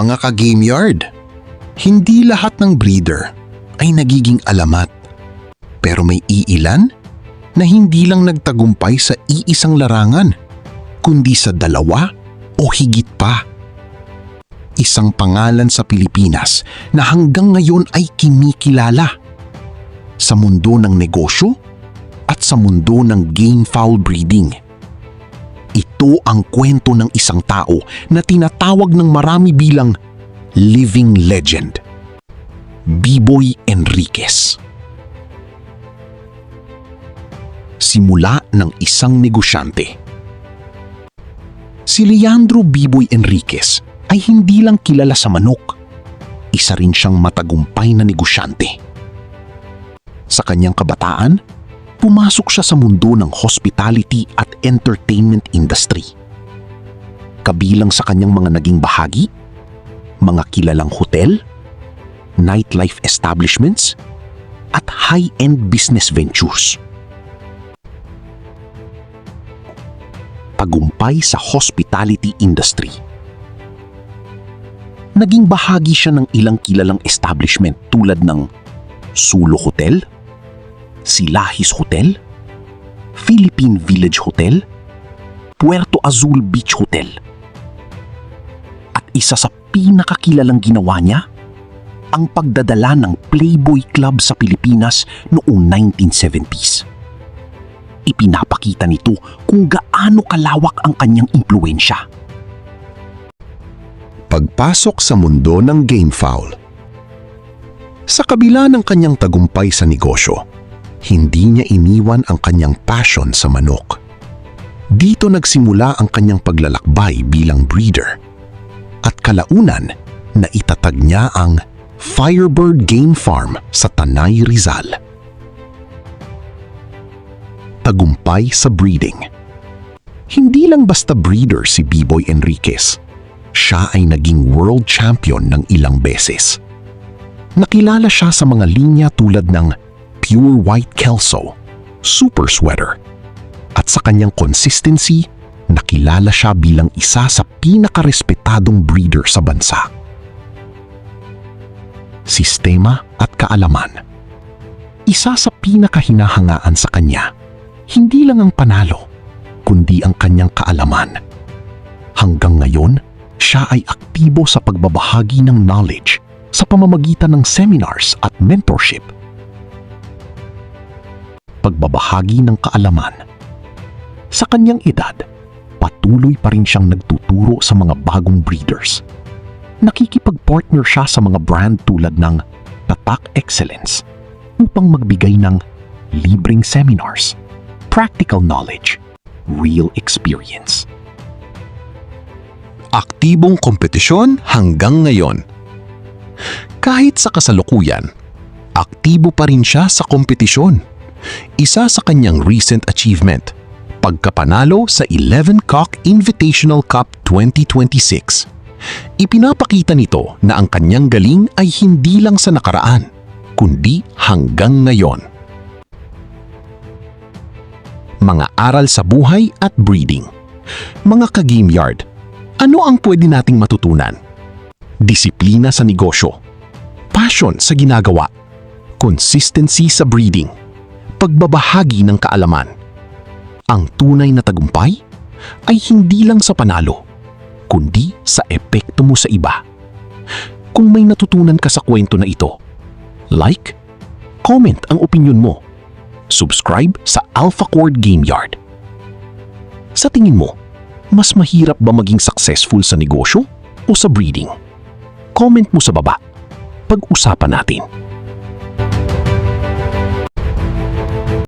Mga ka-game yard, hindi lahat ng breeder ay nagiging alamat. Pero may iilan na hindi lang nagtagumpay sa iisang larangan, kundi sa dalawa o higit pa. Isang pangalan sa Pilipinas na hanggang ngayon ay kinikilala sa mundo ng negosyo at sa mundo ng game fowl breeding. Ito ang kwento ng isang tao na tinatawag ng marami bilang living legend, Biboy Enriquez. Simula ng isang negosyante. Si Leandro Biboy Enriquez ay hindi lang kilala sa manok, isa rin siyang matagumpay na negosyante. Sa kanyang kabataan, pumasok siya sa mundo ng hospitality at entertainment industry. Kabilang sa kanyang mga naging bahagi, mga kilalang hotel, nightlife establishments, at high-end business ventures. Tagumpay sa hospitality industry. Naging bahagi siya ng ilang kilalang establishment tulad ng Sulo Hotel, Silahis Hotel, Philippine Village Hotel, Puerto Azul Beach Hotel. At isa sa pinakakilalang ginawa niya, ang pagdadala ng Playboy Club sa Pilipinas noong 1970s. Ipinapakita nito kung gaano kalawak ang kanyang impluwensya. Pagpasok sa mundo ng game fowl. Sa kabila ng kanyang tagumpay sa negosyo, hindi niya iniwan ang kanyang passion sa manok. Dito nagsimula ang kanyang paglalakbay bilang breeder. At kalaunan, naitatag niya ang Firebird Game Farm sa Tanay, Rizal. Tagumpay sa breeding. Hindi lang basta breeder si Biboy Enriquez. Siya ay naging world champion ng ilang beses. Nakilala siya sa mga linya tulad ng Pure White Kelso, Super Sweater. At sa kanyang consistency, nakilala siya bilang isa sa pinakarespetadong breeder sa bansa. Sistema at kaalaman. Isa sa pinakahinahangaan sa kanya, hindi lang ang panalo, kundi ang kanyang kaalaman. Hanggang ngayon, siya ay aktibo sa pagbabahagi ng knowledge sa pamamagitan ng seminars at mentorship. Pagbabahagi ng kaalaman. Sa kanyang edad, patuloy pa rin siyang nagtuturo sa mga bagong breeders. Nakikipag-partner siya sa mga brand tulad ng Tatak Excellence upang magbigay ng libreng seminars, practical knowledge, real experience. Aktibong kompetisyon hanggang ngayon. Kahit sa kasalukuyan, aktibo pa rin siya sa kompetisyon. Isa sa kanyang recent achievement, pagkapanalo sa 11 Cock Invitational Cup 2026. Ipinapakita nito na ang kanyang galing ay hindi lang sa nakaraan, kundi hanggang ngayon. Mga aral sa buhay at breeding. Mga ka-game yard, ano ang pwede nating matutunan? Disiplina sa negosyo, passion sa ginagawa, consistency sa breeding, pagbabahagi ng kaalaman. Ang tunay na tagumpay ay hindi lang sa panalo, kundi sa epekto mo sa iba. Kung may natutunan ka sa kwento na ito, like, comment ang opinyon mo, subscribe sa Alpha Cord Game Yard. Sa tingin mo, mas mahirap ba maging successful sa negosyo o sa breeding? Comment mo sa baba. Pag-usapan natin.